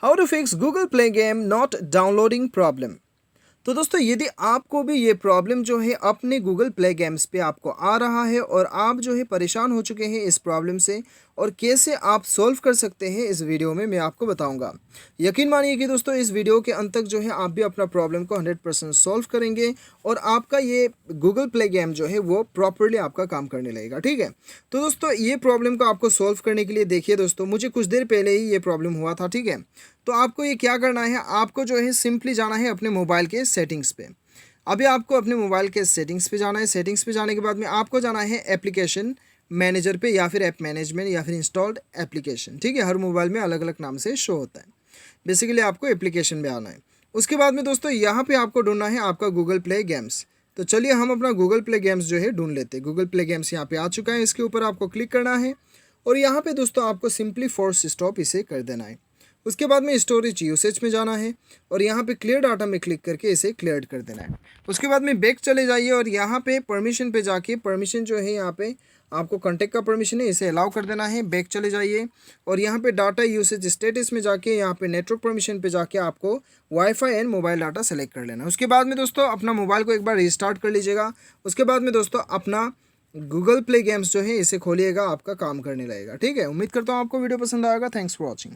How to fix Google Play game not downloading problem. तो दोस्तों यदि आपको भी ये प्रॉब्लम जो है अपने गूगल प्ले गेम्स पे आपको आ रहा है और आप जो है परेशान हो चुके हैं इस प्रॉब्लम से और कैसे आप सॉल्व कर सकते हैं इस वीडियो में मैं आपको बताऊंगा। यकीन मानिए कि दोस्तों इस वीडियो के अंत तक जो है आप भी अपना प्रॉब्लम को 100% सॉल्व करेंगे और आपका ये गूगल प्ले गेम जो है वो प्रॉपरली आपका काम करने लगेगा। ठीक है, तो दोस्तों ये प्रॉब्लम को आपको सॉल्व करने के लिए देखिए दोस्तों, मुझे कुछ देर पहले ही ये प्रॉब्लम हुआ था। ठीक है, तो आपको ये क्या करना है, आपको जो है सिंपली जाना है अपने मोबाइल के सेटिंग्स पे। अभी आपको अपने मोबाइल के सेटिंग्स पे जाना है। सेटिंग्स पे जाने के बाद में आपको जाना है एप्लीकेशन मैनेजर पे या फिर ऐप मैनेजमेंट या फिर इंस्टॉल्ड एप्लीकेशन। ठीक है, हर मोबाइल में अलग अलग नाम से शो होता है। बेसिकली आपको एप्लीकेशन में आना है। उसके बाद में दोस्तों यहाँ पे आपको ढूंढना है आपका गूगल प्ले गेम्स। तो चलिए हम अपना गूगल प्ले गेम्स जो है ढूंढ लेते हैं। गूगल प्ले गेम्स यहाँ पे आ चुका है, इसके ऊपर आपको क्लिक करना है और यहाँ पे दोस्तों आपको सिंपली फोर्स स्टॉप इसे कर देना है। उसके बाद में स्टोरेज यूसेज में जाना है और यहाँ पे क्लियर डाटा में क्लिक करके इसे क्लियर कर देना है। उसके बाद में बैक चले जाइए और यहाँ पे परमिशन पे जाके परमिशन जो है यहाँ पे आपको कॉन्टैक्ट का परमिशन है, इसे अलाउ कर देना है। बैक चले जाइए और यहाँ पे डाटा यूसेज स्टेटस में जाके यहाँ पे नेटवर्क परमिशन पे जाके आपको wifi and mobile data select कर लेना है। उसके बाद में दोस्तों अपना मोबाइल को एक बार रिस्टार्ट कर लीजिएगा। उसके बाद में दोस्तों अपना गूगल प्ले गेम्स जो है इसे खोलिएगा, आपका काम करने लगेगा। ठीक है, उम्मीद करता हूँ आपको वीडियो पसंद आएगा। Thanks for watching.